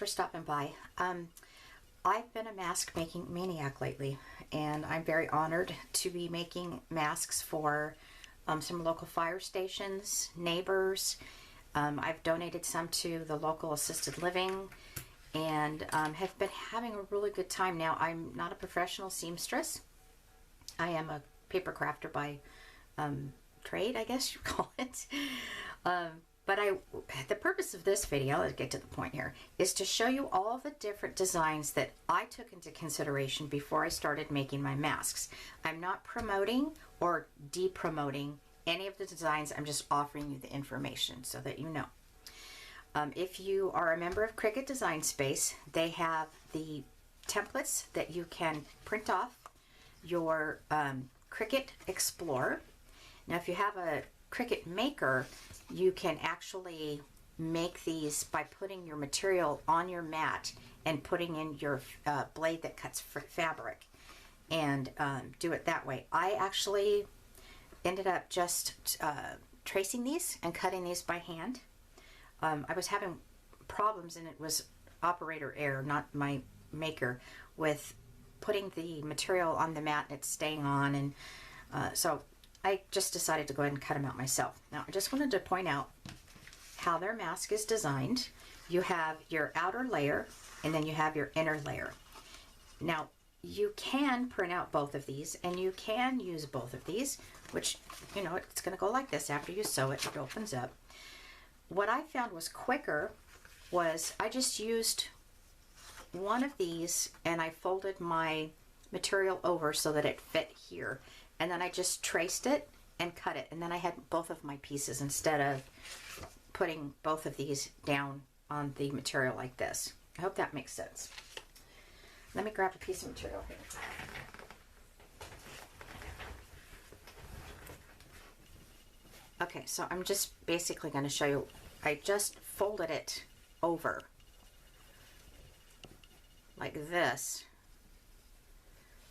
for stopping by. I've been a mask making maniac lately, and I'm very honored to be making masks for some local fire stations, neighbors. I've donated some to the local assisted living, and have been having a really good time. Now, I'm not a professional seamstress. I am a paper crafter by trade, I guess you call it. But the purpose of this video, let's get to the point here, is to show you all the different designs that I took into consideration before I started making my masks. I'm not promoting or de-promoting any of the designs. I'm just offering you the information so that you know. If you are a member of Cricut Design Space, they have the templates that you can print off your Cricut Explorer. Now, if you have a Cricut Maker, you can actually make these by putting your material on your mat and putting in your blade that cuts fabric, and do it that way. I actually ended up just tracing these and cutting these by hand. I was having problems, and it was operator error, not my maker, with putting the material on the mat and it's staying on, and so I just decided to go ahead and cut them out myself. Now, I just wanted to point out how their mask is designed. You have your outer layer, and then you have your inner layer. Now, you can print out both of these, and you can use both of these, which, you know, it's going to go like this. After you sew it, it opens up. What I found was quicker was I just used one of these, and I folded my material over so that it fit here. And then I just traced it and cut it. And then I had both of my pieces instead of putting both of these down on the material like this. I hope that makes sense. Let me grab a piece of material here. Okay, so I'm just basically going to show you. I just folded it over like this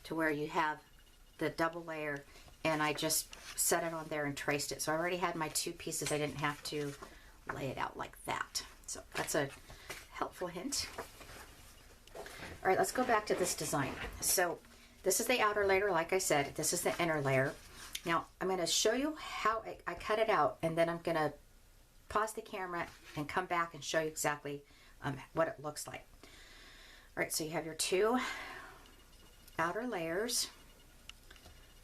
to where you have the double layer, and I just set it on there and traced it. So I already had my two pieces. I didn't have to lay it out like that. So that's a helpful hint. All right, let's go back to this design. So this is the outer layer, like I said. This is the inner layer. Now I'm going to show you how I cut it out, and then I'm going to pause the camera and come back and show you exactly what it looks like. All right, so you have your two outer layers,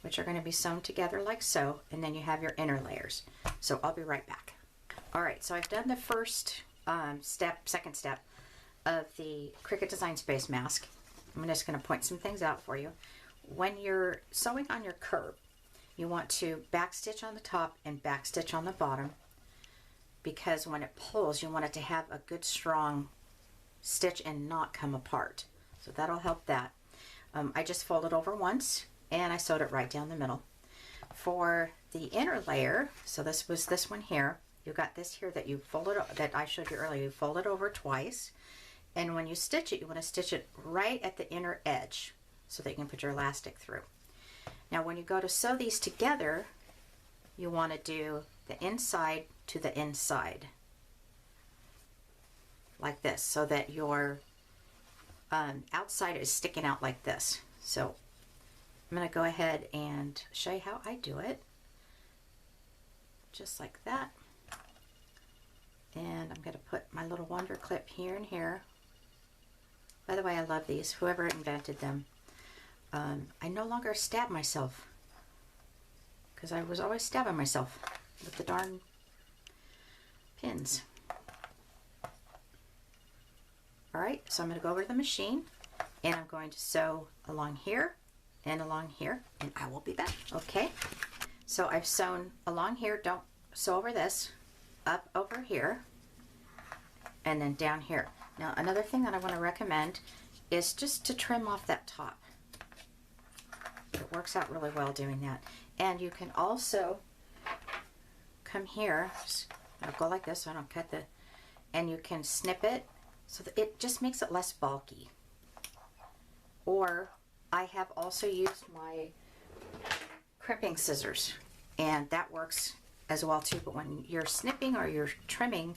which are going to be sewn together like so, and then you have your inner layers. So I'll be right back. All right, so I've done the first second step of the Cricut Design Space mask. I'm just going to point some things out for you. When you're sewing on your curve, you want to back stitch on the top and back stitch on the bottom, because when it pulls, you want it to have a good strong stitch and not come apart. So that'll help that. I just folded over once, and I sewed it right down the middle. For the inner layer, so this was this one here, you got this here that you folded, that I showed you earlier, you fold it over twice, and when you stitch it, you want to stitch it right at the inner edge so that you can put your elastic through. Now when you go to sew these together, you want to do the inside to the inside like this, so that your outside is sticking out like this. So I'm going to go ahead and show you how I do it. Just like that. And I'm going to put my little wonder clip here and here. By the way, I love these. Whoever invented them. I no longer stab myself, because I was always stabbing myself with the darn pins. Alright, so I'm going to go over to the machine, and I'm going to sew along here and along here, and I will be back. Okay, so I've sewn along here. Don't sew over this, up over here, and then down here. Now another thing that I want to recommend is just to trim off that top. It works out really well doing that. And you can also come here, I'll go like this so I don't cut the, and you can snip it so that it just makes it less bulky. Or I have also used my crimping scissors, and that works as well too. But when you're snipping or you're trimming,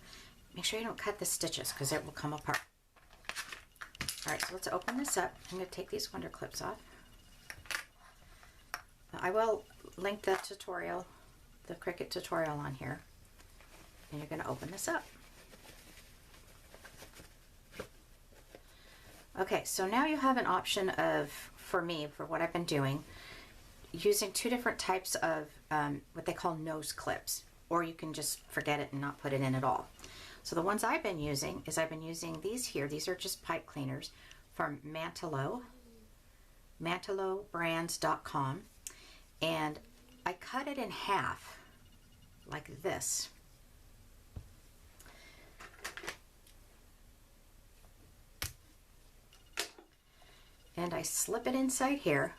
make sure you don't cut the stitches, because it will come apart. Alright, so let's open this up. I'm going to take these wonder clips off. I will link the tutorial, the Cricut tutorial on here. And you're going to open this up. Okay, so now you have an option of, for me, for what I've been doing, using two different types of what they call nose clips, or you can just forget it and not put it in at all. So the ones I've been using is I've been using these here. These are just pipe cleaners from Mantelo, ManteloBrands.com, and I cut it in half like this. And I slip it inside here.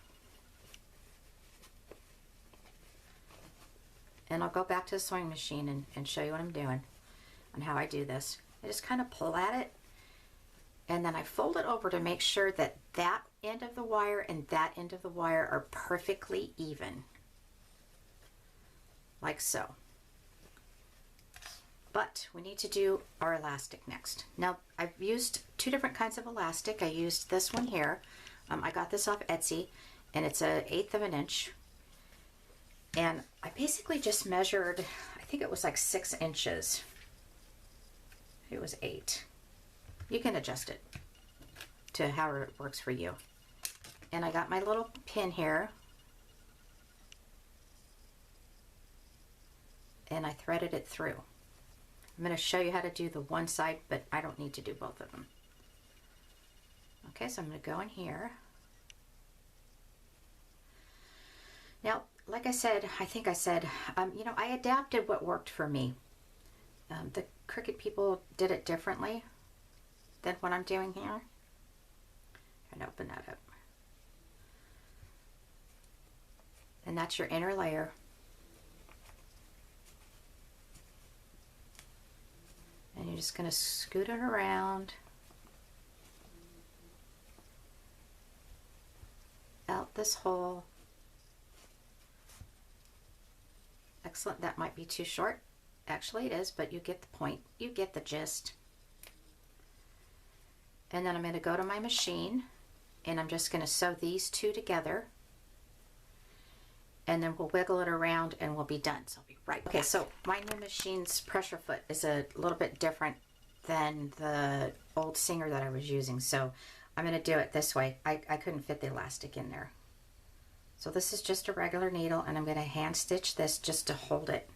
And I'll go back to the sewing machine and show you what I'm doing and how I do this. I just kind of pull at it, and then I fold it over to make sure that that end of the wire and that end of the wire are perfectly even. Like so. But we need to do our elastic next. Now, I've used two different kinds of elastic. I used this one here. I got this off Etsy, and it's 1/8 of an inch. And I basically just measured, I think it was like 6 inches. It was 8. You can adjust it to however it works for you. And I got my little pin here. And I threaded it through. I'm going to show you how to do the one side, but I don't need to do both of them. Okay, so I'm going to go in here. Now, like I said, I think I said, you know, I adapted what worked for me. The Cricut people did it differently than what I'm doing here. And open that up. And that's your inner layer. And you're just going to scoot it around. Out this hole. Excellent. That might be too short. Actually it is, but you get the point. You get the gist. And then I'm going to go to my machine, and I'm just going to sew these two together. And then we'll wiggle it around and we'll be done. So I'll be right back. Okay, so my new machine's pressure foot is a little bit different than the old Singer that I was using. So I'm going to do it this way. I couldn't fit the elastic in there. So this is just a regular needle, and I'm going to hand stitch this just to hold it.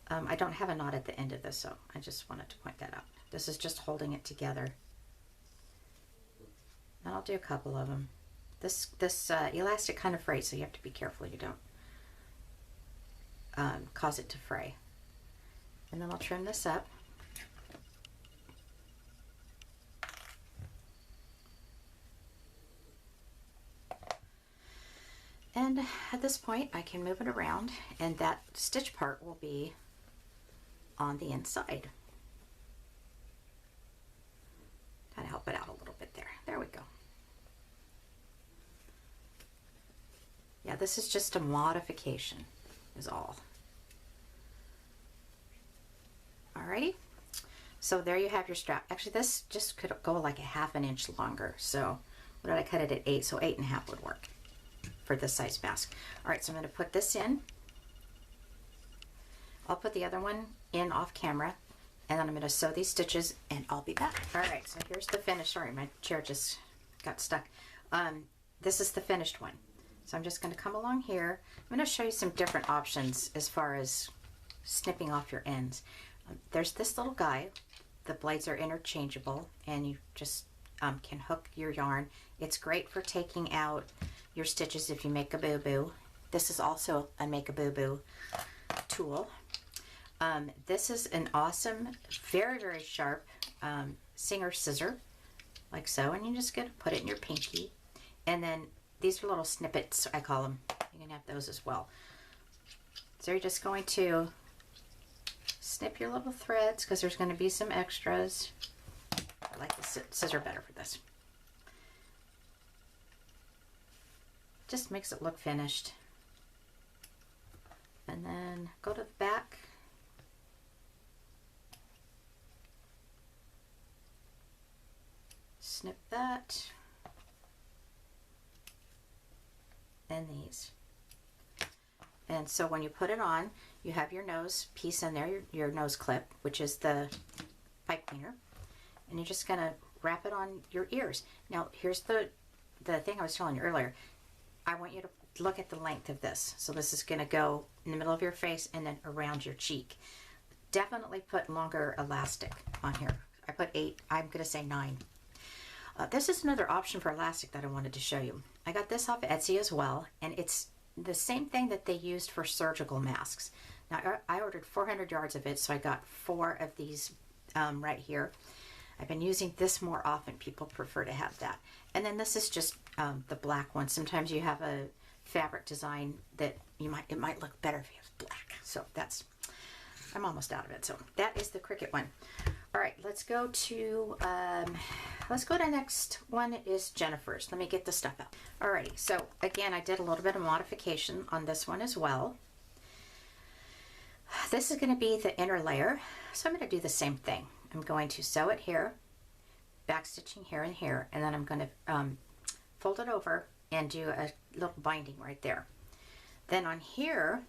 I don't have a knot at the end of this, so I just wanted to point that out. This is just holding it together. And I'll do a couple of them. This elastic kind of frays, so you have to be careful you don't cause it to fray. And then I'll trim this up. And at this point, I can move it around, and that stitch part will be on the inside. Kind of help it out a little bit there. There we go. Yeah, this is just a modification, is all. Alrighty. So there you have your strap. Actually, this just could go like a ½ an inch longer. So what did I cut it at 8? So 8.5 would work for this size mask. All right, so I'm going to put this in. I'll put the other one in off camera, and then I'm going to sew these stitches, and I'll be back. All right, so here's the finish. Sorry, my chair just got stuck. This is the finished one. So I'm just going to come along here. I'm going to show you some different options as far as snipping off your ends. There's this little guy. The blades are interchangeable, and you just can hook your yarn. It's great for taking out your stitches if you make a boo-boo. This is also a make a boo-boo tool. This is an awesome, very, very sharp Singer scissor, like so, and you just get to put it in your pinky. And then these are little snippets, I call them. You can have those as well. So you're just going to snip your little threads, because there's going to be some extras. I like the scissor better for this. Just makes it look finished. And then go to the back. snip that. And these. And so when you put it on, you have your nose piece in there, your nose clip, which is the pipe cleaner. And you're just going to wrap it on your ears. Now, here's the thing I was telling you earlier. I want you to look at the length of this. So this is going to go in the middle of your face and then around your cheek. Definitely put longer elastic on here. I put 8. I'm going to say 9. This is another option for elastic that I wanted to show you. I got this off Etsy as well, and it's the same thing that they used for surgical masks. Now, I ordered 400 yards of it, so I got 4 of these right here. I've been using this more often. People prefer to have that. And then this is just the black one. Sometimes you have a fabric design that it might look better if you have black. So I'm almost out of it. So that is the Cricut one. All right, let's go to the next one is Jennifer's. Let me get the stuff out. Alrighty, so again, I did a little bit of modification on this one as well. This is going to be the inner layer, so I'm going to do the same thing. I'm going to sew it here, backstitching here and here, and then I'm going to fold it over and do a little binding right there. Then on here,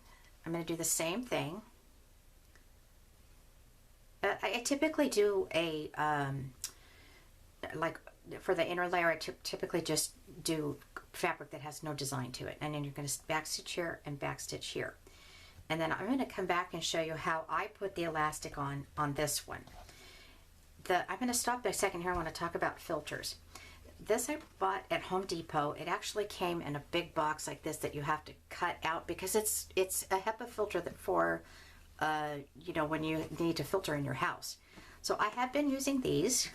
I'm going to do the same thing. I typically do a, like for the inner layer, I typically just do fabric that has no design to it. And then you're going to backstitch here and backstitch here. And then I'm going to come back and show you how I put the elastic on this one. I'm going to stop a second here. I want to talk about filters. This I bought at Home Depot. It actually came in a big box like this that you have to cut out because it's a HEPA filter that for you know, when you need to filter in your house. So I have been using these.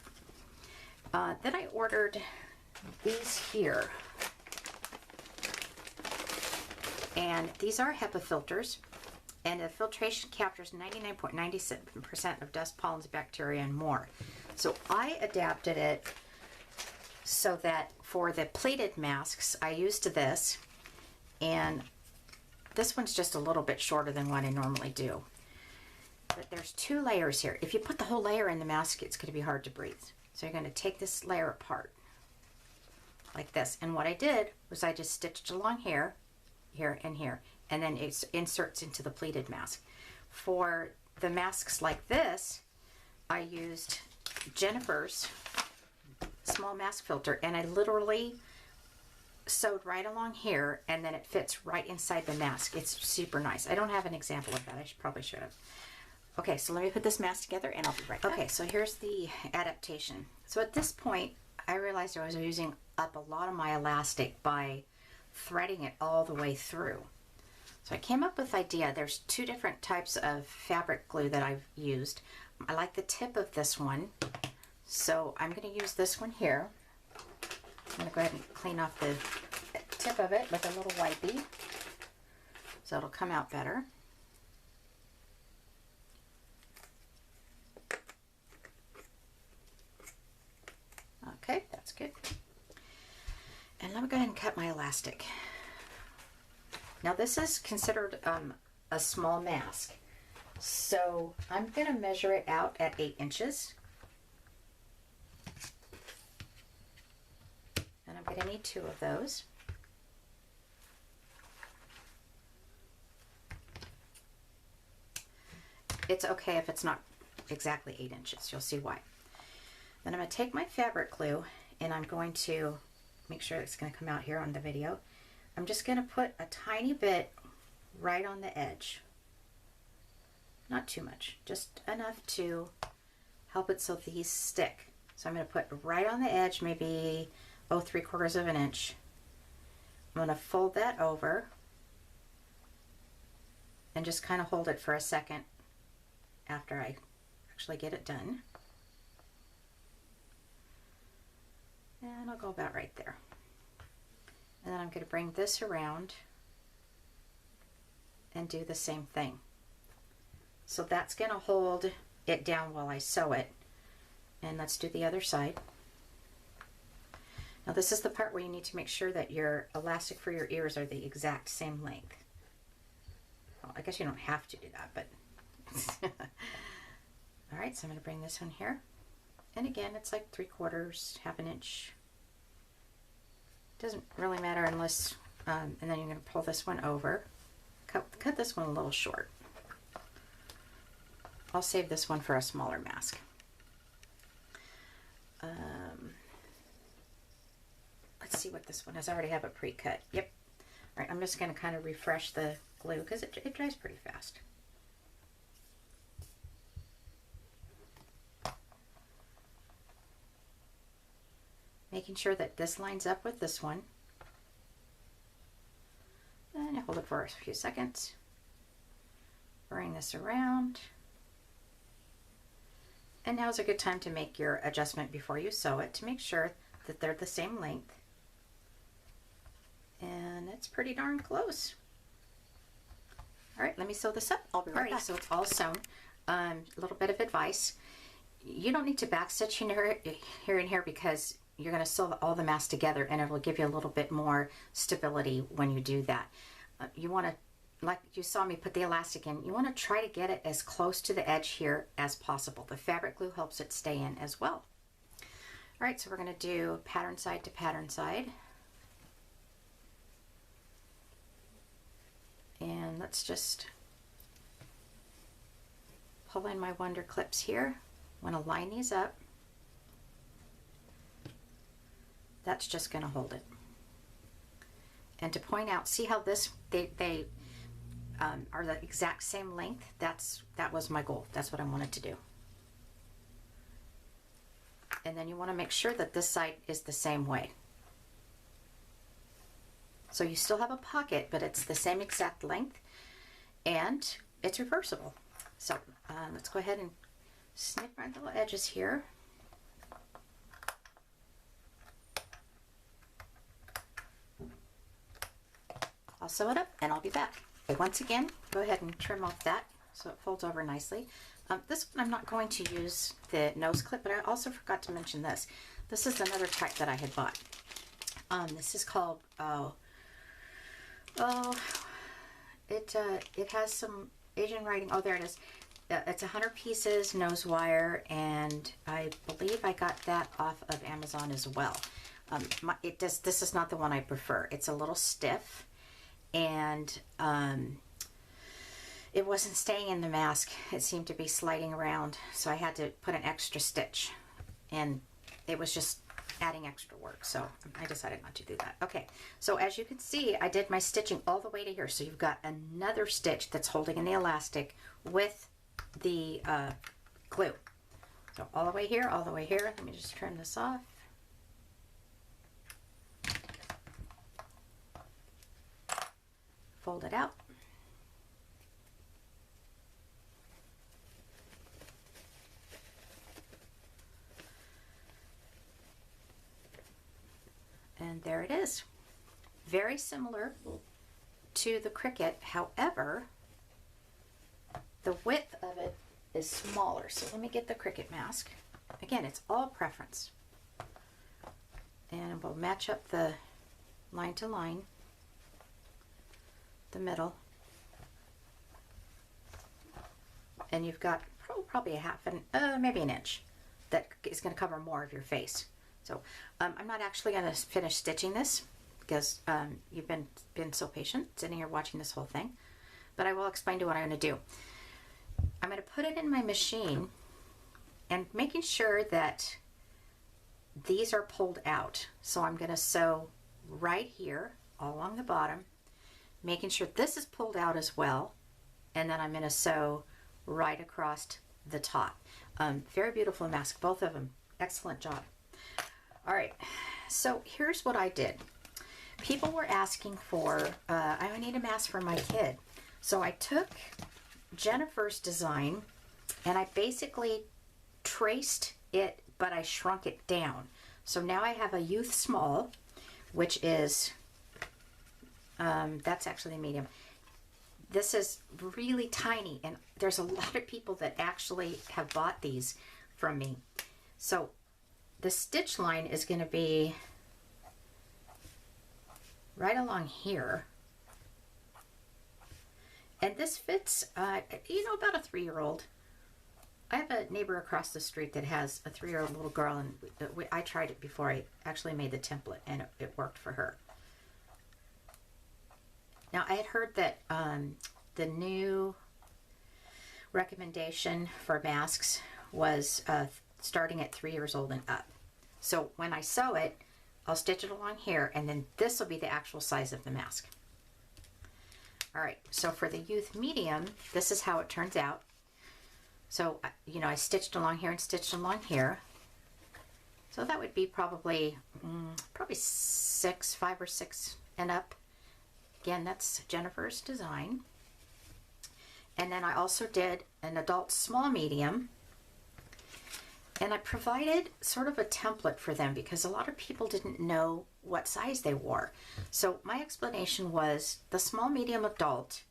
Then I ordered these here. And these are HEPA filters. And the filtration captures 99.97% of dust, pollens, bacteria, and more. So I adapted it so that for the pleated masks, I used this. And this one's just a little bit shorter than what I normally do. But there's 2 layers here. If you put the whole layer in the mask, it's going to be hard to breathe. So you're going to take this layer apart like this. And what I did was I just stitched along here, here, and here. And then it inserts into the pleated mask. For the masks like this, I used Jennifer's small mask filter. And I literally sewed right along here. And then it fits right inside the mask. It's super nice. I don't have an example of that. I probably should have. Okay, so let me put this mask together and I'll be right back. Okay, so here's the adaptation. So at this point, I realized I was using up a lot of my elastic by threading it all the way through. So I came up with the idea. There's 2 different types of fabric glue that I've used. I like the tip of this one. So I'm going to use this one here. I'm going to go ahead and clean off the tip of it with a little wipey. So it'll come out better. Okay, that's good. And let me go ahead and cut my elastic. Now this is considered a small mask. So I'm going to measure it out at 8 inches. And I'm going to need 2 of those. It's okay if it's not exactly 8 inches. You'll see why. Then I'm going to take my fabric glue and I'm going to make sure it's going to come out here on the video. I'm just going to put a tiny bit right on the edge. Not too much, just enough to help it so these stick. So I'm going to put right on the edge, maybe 3/4 of an inch. I'm going to fold that over and just kind of hold it for a second after I actually get it done. And I'll go about right there. And then I'm going to bring this around and do the same thing. So that's going to hold it down while I sew it. And let's do the other side. Now this is the part where you need to make sure that your elastic for your ears are the exact same length. Well, I guess you don't have to do that, but... Alright, so I'm going to bring this one here. And again, it's like 3/4, half an inch. Doesn't really matter unless, and then you're going to pull this one over. Cut this one a little short. I'll save this one for a smaller mask. Let's see what this one is. I already have it pre-cut. Yep. All right, I'm just going to kind of refresh the glue because it dries pretty fast. Making sure that this lines up with this one. And I hold it for a few seconds. Bring this around. And now's a good time to make your adjustment before you sew it to make sure that they're the same length. And it's pretty darn close. All right, let me sew this up. I'll be right back. So it's all sewn. A little bit of advice. You don't need to backstitch here and here because you're going to sew all the mask together and it will give you a little bit more stability when you do that. You want to, like you saw me put the elastic in, you want to try to get it as close to the edge here as possible. The fabric glue helps it stay in as well. All right, so we're going to do pattern side to pattern side. And let's just pull in my wonder clips here. I want to line these up. That's just going to hold it. And to point out, see how this, they are the exact same length? That was my goal. That's what I wanted to do. And then you want to make sure that this side is the same way. So you still have a pocket, but it's the same exact length and it's reversible. So let's go ahead and snip my little edges here. I'll sew it up and I'll be back. Okay, once again, go ahead and trim off that so it folds over nicely. This one I'm not going to use the nose clip, but I also forgot to mention this. This is another type that I had bought. This is called, it has some Asian writing. Oh, there it is. It's 100 pieces nose wire, and I believe I got that off of Amazon as well. This is not the one I prefer. It's a little stiff, and it wasn't staying in the mask. It seemed to be sliding around, so I had to put an extra stitch, and it was just adding extra work, so I decided not to do that. Okay, so as you can see, I did my stitching all the way to here, so you've got another stitch that's holding in the elastic with the glue. So all the way here, all the way here. Let me just trim this off. Fold it out. And there it is. Very similar to the Cricut, however, the width of it is smaller. So let me get the Cricut mask. Again, it's all preference. And we'll match up the line to line, the middle. And you've got probably a half maybe an inch that is going to cover more of your face. So I'm not actually going to finish stitching this because you've been so patient sitting here watching this whole thing. But I will explain to you what I'm going to do. I'm going to put it in my machine and making sure that these are pulled out. So I'm going to sew right here all along the bottom, making sure this is pulled out as well. And then I'm going to sew right across the top. Very beautiful mask, both of them. Excellent job. All right, so here's what I did. People were asking for, I need a mask for my kid. So I took Jennifer's design and I basically traced it, but I shrunk it down. So now I have a youth small, which is, that's actually medium. This is really tiny, and there's a lot of people that actually have bought these from me. So the stitch line is going to be right along here. And this fits, you know, about a 3-year-old. I have a neighbor across the street that has a 3-year-old little girl, and I tried it before I actually made the template, and it worked for her. Now, I had heard that the new recommendation for masks was starting at 3 years old and up. So when I sew it, I'll stitch it along here, and then this will be the actual size of the mask. All right, so for the youth medium, this is how it turns out. So, you know, I stitched along here and stitched along here. So that would be probably 5 or 6 and up. Again, that's Jennifer's design. And then I also did an adult small medium. And I provided sort of a template for them because a lot of people didn't know what size they wore. So my explanation was the small medium adult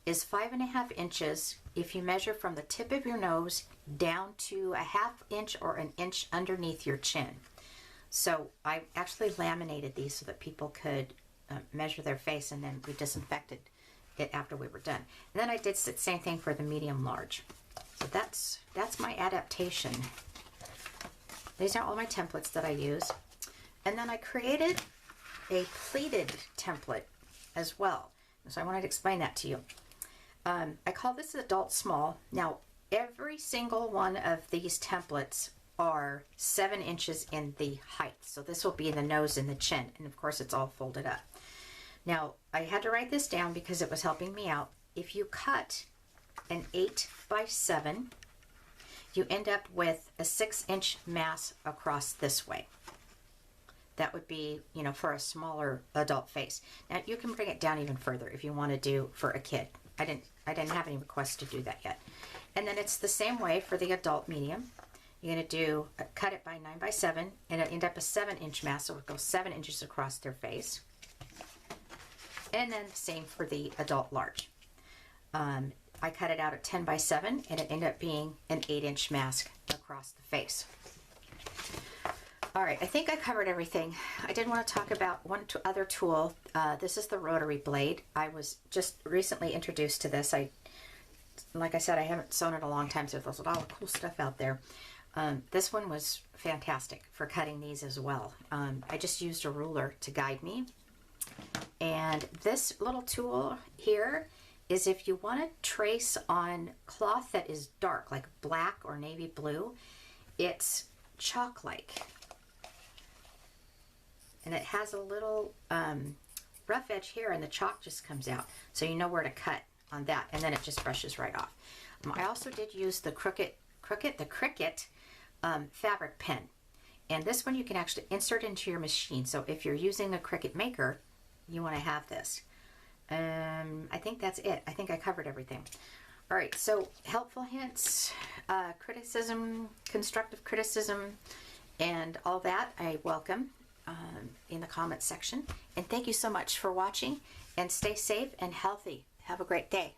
is 5.5 inches if you measure from the tip of your nose down to 1/2 inch or 1 inch underneath your chin. So I actually laminated these so that people could measure their face, and then we disinfected it after we were done. And then I did the same thing for the medium large. So that's my adaptation. These are all my templates that I use. And then I created a pleated template as well. So I wanted to explain that to you. I call this adult small. Now, every single one of these templates are 7 inches in the height. So this will be the nose and the chin. And of course, it's all folded up. Now, I had to write this down because it was helping me out. If you cut an 8x7, you end up with a 6-inch mass across this way. That would be, you know, for a smaller adult face. Now, you can bring it down even further if you want to do for a kid. I didn't have any requests to do that yet. And then it's the same way for the adult medium. You're going to do cut it by 9x7, and it'll end up a 7-inch mass, so it goes 7 inches across their face. And then the same for the adult large. I cut it out at 10x7, and it ended up being an 8-inch mask across the face. All right, I think I covered everything. I did want to talk about one other tool. This is the Rotary Blade. I was just recently introduced to this. Like I said, I haven't sewn it a long time, so there's a lot of cool stuff out there. This one was fantastic for cutting these as well. I just used a ruler to guide me. And this little tool here is if you want to trace on cloth that is dark, like black or navy blue, it's chalk-like. And it has a little rough edge here, and the chalk just comes out. So you know where to cut on that, and then it just brushes right off. I also did use the Cricut Fabric Pen. And this one you can actually insert into your machine. So if you're using a Cricut Maker, you want to have this. I think that's it. I think I covered everything. All right, so helpful hints, criticism, constructive criticism, and all that I welcome in the comments section. And thank you so much for watching, and stay safe and healthy. Have a great day.